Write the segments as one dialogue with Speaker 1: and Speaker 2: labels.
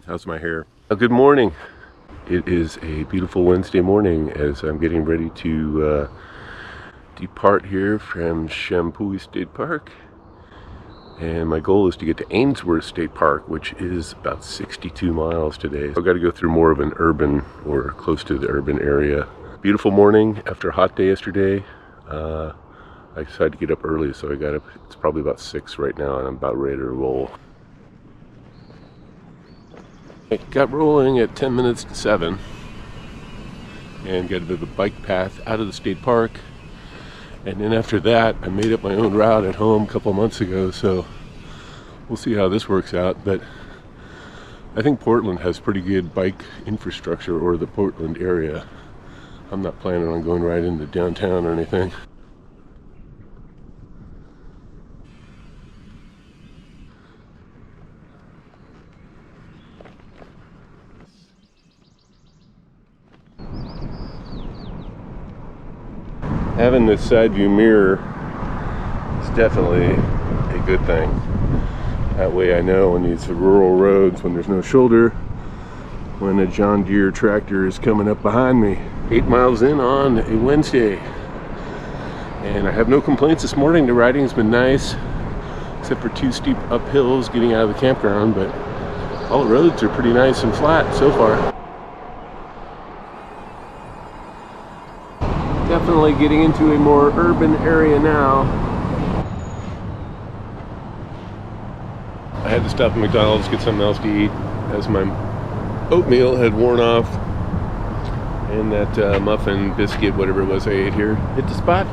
Speaker 1: How's my hair? Good morning. It is a beautiful Wednesday morning as I'm getting ready to depart here from Champoeg State Park. And my goal is to get to Ainsworth State Park, which is about 62 miles today. I've got to go through more of an urban or close to the urban area. Beautiful morning after a hot day yesterday. I decided to get up early, so I got up. It's probably about 6 right now, and I'm about ready to roll. I got rolling at 10 minutes to 7 and got to the bike path out of the state park, and then after that I made up my own route at home a couple months ago, so we'll see how this works out. But I think Portland has pretty good bike infrastructure, or the Portland area. I'm not planning on going right into downtown or anything. Having this side view mirror is definitely a good thing. That way I know on these rural roads, when there's no shoulder, when a John Deere tractor is coming up behind me. 8 miles in on a Wednesday. And I have no complaints this morning. The riding's been nice, except for 2 steep uphills getting out of the campground, but all the roads are pretty nice and flat so far. Definitely getting into a more urban area now. I had to stop at McDonald's, get something else to eat, as my oatmeal had worn off, and that muffin, biscuit, whatever it was I ate here, hit the spot.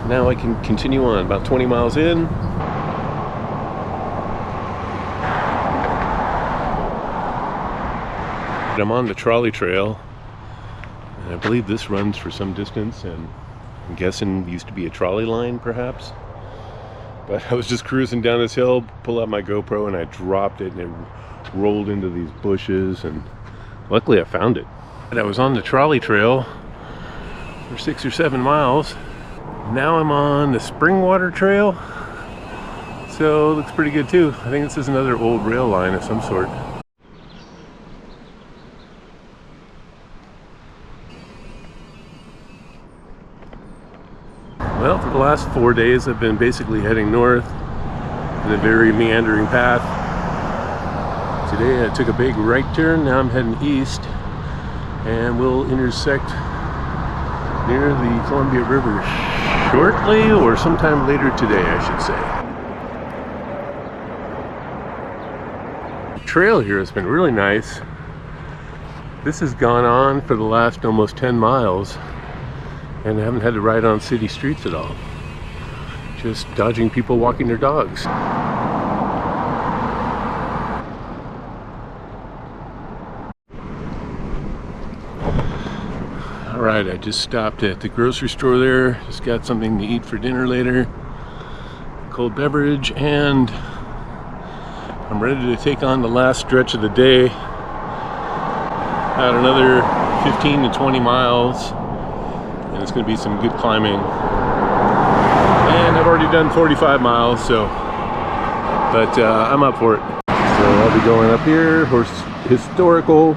Speaker 1: Now I can continue on, about 20 miles in. I'm on the trolley trail. I believe this runs for some distance, and I'm guessing it used to be a trolley line perhaps. But I was just cruising down this hill, pulled out my GoPro, and I dropped it, and it rolled into these bushes, and luckily I found it. And I was on the trolley trail for 6 or 7 miles. Now I'm on the Springwater Trail, so it looks pretty good too. I think this is another old rail line of some sort. Well, for the last 4 days I've been basically heading north in a very meandering path. Today I took a big right turn, now I'm heading east, and we'll intersect near the Columbia River shortly, or sometime later today I should say. The trail here has been really nice. This has gone on for the last almost 10 miles. And I haven't had to ride on city streets at all. Just dodging people walking their dogs. Alright, I just stopped at the grocery store there. Just got something to eat for dinner later. Cold beverage, and I'm ready to take on the last stretch of the day. About another 15 to 20 miles. And it's going to be some good climbing, and I've already done 45 miles, so but I'm up for it. So I'll be going up here for hysterical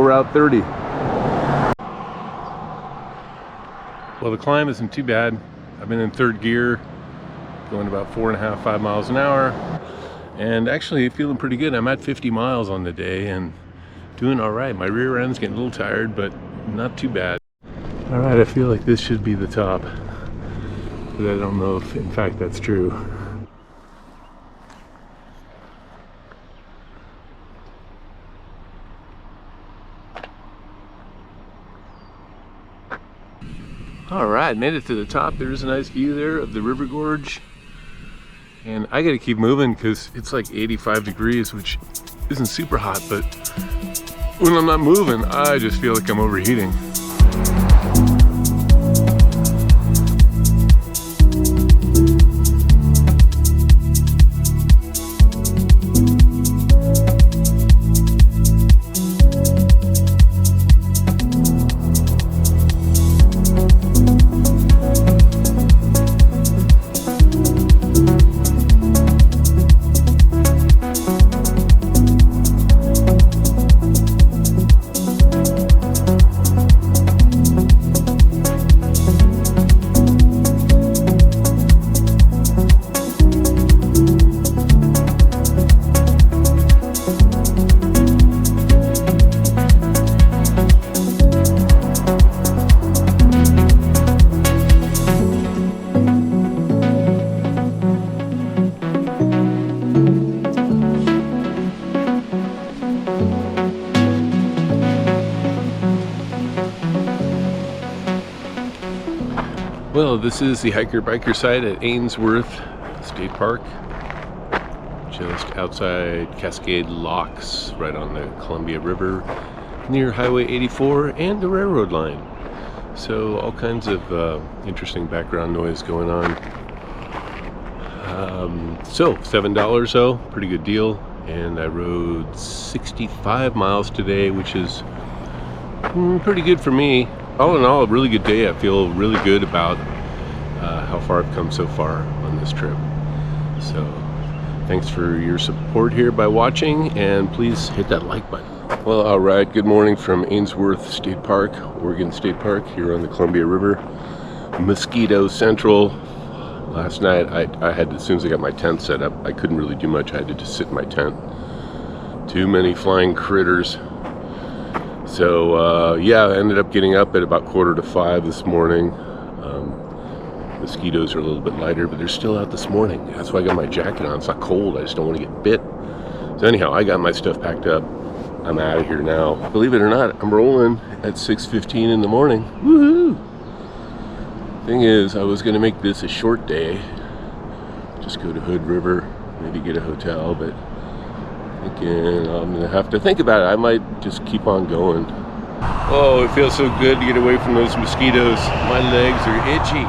Speaker 1: Route 30. Well, the climb isn't too bad. I've been in 3rd gear, going about 4.5, 5 miles an hour, and actually feeling pretty good. I'm at 50 miles on the day and doing all right. My rear end's getting a little tired, but not too bad. Alright, I feel like this should be the top, but I don't know if in fact that's true. Alright, made it to the top. There's a nice view there of the river gorge. And I gotta keep moving because it's like 85 degrees, which isn't super hot, but when I'm not moving, I just feel like I'm overheating. Well, this is the hiker-biker site at Ainsworth State Park, just outside Cascade Locks, right on the Columbia River, near Highway 84 and the railroad line. So all kinds of interesting background noise going on. So $7 though, pretty good deal. And I rode 65 miles today, which is pretty good for me. All in all, a really good day. I feel really good about how far I've come so far on this trip. So thanks for your support here by watching, and please hit that like button. Well, all right, good morning from Ainsworth State Park, Oregon State Park, here on the Columbia River. Mosquito Central. Last night, I had, as soon as I got my tent set up, I couldn't really do much. I had to just sit in my tent. Too many flying critters. So yeah, I ended up getting up at about 4:45 this morning. Mosquitoes are a little bit lighter, but they're still out this morning. That's why I got my jacket on. It's not cold. I just don't want to get bit. So anyhow, I got my stuff packed up. I'm out of here now. Believe it or not, I'm rolling at 6:15 in the morning. Woohoo! Thing is, I was going to make this a short day. Just go to Hood River, maybe get a hotel, but thinking I'm going to have to think about it. I might just keep on going. Oh, it feels so good to get away from those mosquitoes. My legs are itchy.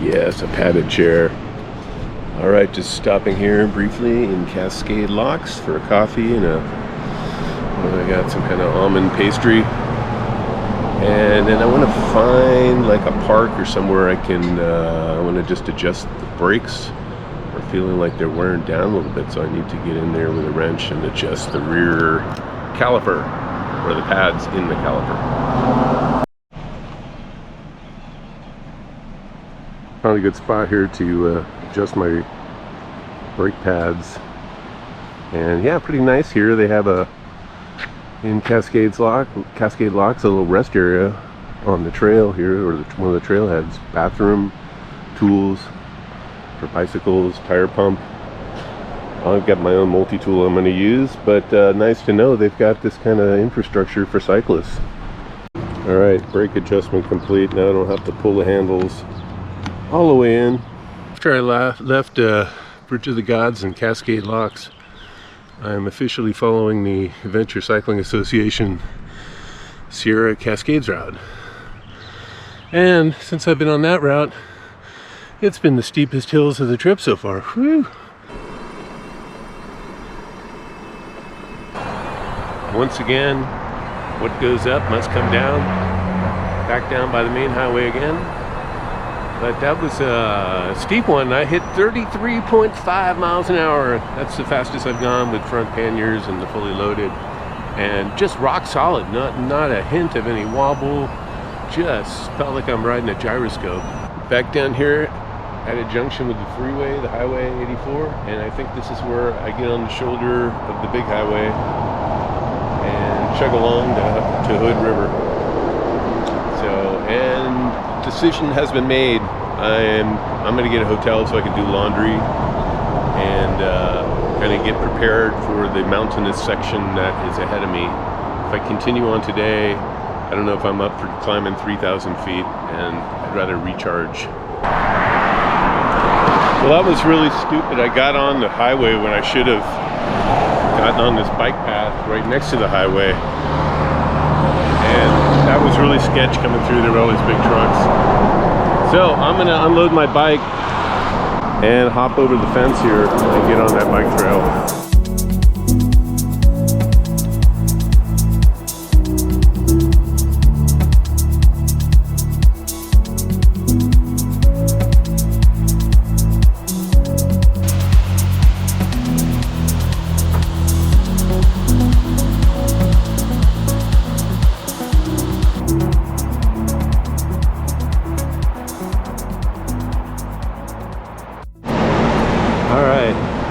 Speaker 1: Yes, a padded chair. All right, just stopping here briefly in Cascade Locks for a coffee and I got some kind of almond pastry. And then I want to find like a park or somewhere I can, I want to just adjust the brakes. They're feeling like they're wearing down a little bit, so I need to get in there with a wrench and adjust the rear caliper, or the pads in the caliper. Found a good spot here to adjust my brake pads, and yeah, pretty nice here. They have in Cascade Locks a little rest area on the trail here, or one of the trailheads. Bathroom, tools for bicycles, tire pump. I've got my own multi-tool I'm going to use, but nice to know they've got this kind of infrastructure for cyclists. All right, brake adjustment complete. Now I don't have to pull the handles all the way in. After I left Bridge of the Gods and Cascade Locks, I'm officially following the Adventure Cycling Association Sierra Cascades route. And since I've been on that route, it's been the steepest hills of the trip so far. Whew. Once again, what goes up must come down. Back down by the main highway again. But that was a steep one. I hit 33.5 miles an hour. That's the fastest I've gone with front panniers and the fully loaded. And just rock solid, not a hint of any wobble. Just felt like I'm riding a gyroscope. Back down here at a junction with the freeway, the Highway 84. And I think this is where I get on the shoulder of the big highway and chug along to Hood River. So, and decision has been made. I'm going to get a hotel so I can do laundry and kind of get prepared for the mountainous section that is ahead of me. If I continue on today, I don't know if I'm up for climbing 3,000 feet, and I'd rather recharge. Well, that was really stupid. I got on the highway when I should have getting on this bike path right next to the highway. And that was really sketch coming through. There were all these big trucks. So I'm gonna unload my bike and hop over the fence here and get on that bike trail.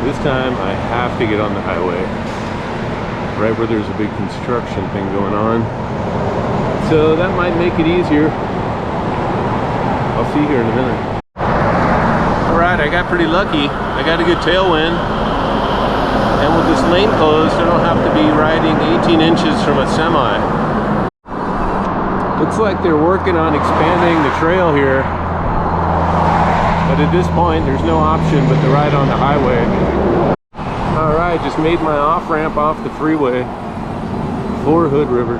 Speaker 1: This time I have to get on the highway, right where there's a big construction thing going on. So that might make it easier. I'll see you here in a minute. Alright, I got pretty lucky. I got a good tailwind. And with this lane closed, I don't have to be riding 18 inches from a semi. Looks like they're working on expanding the trail here. But at this point, there's no option but to ride on the highway. Alright, just made my off-ramp off the freeway for Hood River.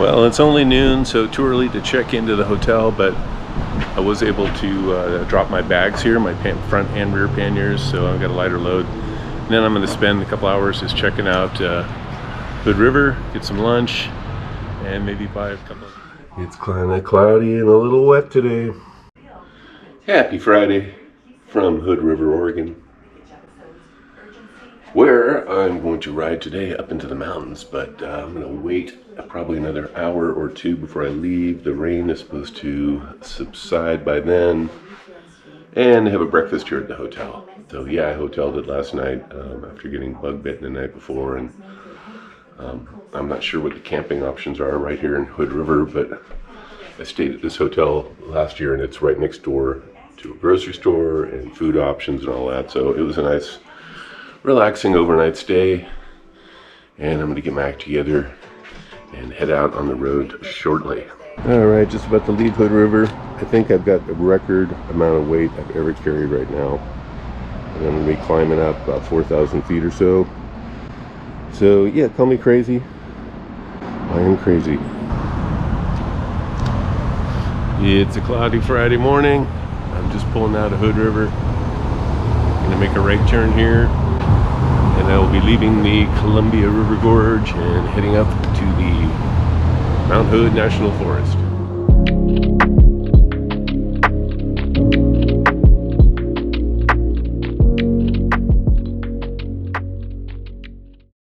Speaker 1: Well, it's only noon, so too early to check into the hotel, but I was able to drop my bags here, my front and rear panniers, so I've got a lighter load. And then I'm going to spend a couple hours just checking out Hood River, get some lunch, and maybe buy a couple of... It's kind of cloudy and a little wet today. Happy Friday from Hood River, Oregon, where I'm going to ride today up into the mountains, but I'm going to wait probably another hour or two before I leave. The rain is supposed to subside by then, and have a breakfast here at the hotel. So yeah, I hoteled it last night after getting bug bitten the night before, and I'm not sure what the camping options are right here in Hood River, but I stayed at this hotel last year, and it's right next door to a grocery store and food options and all that. So it was a nice, relaxing overnight stay. And I'm going to get my act together and head out on the road shortly. All right, just about to leave Hood River. I think I've got a record amount of weight I've ever carried right now. And I'm going to be climbing up about 4,000 feet or so. So yeah, call me crazy. I am crazy. It's a cloudy Friday morning. I'm just pulling out of Hood River. Gonna make a right turn here, and I will be leaving the Columbia River Gorge and heading up to the Mount Hood National Forest.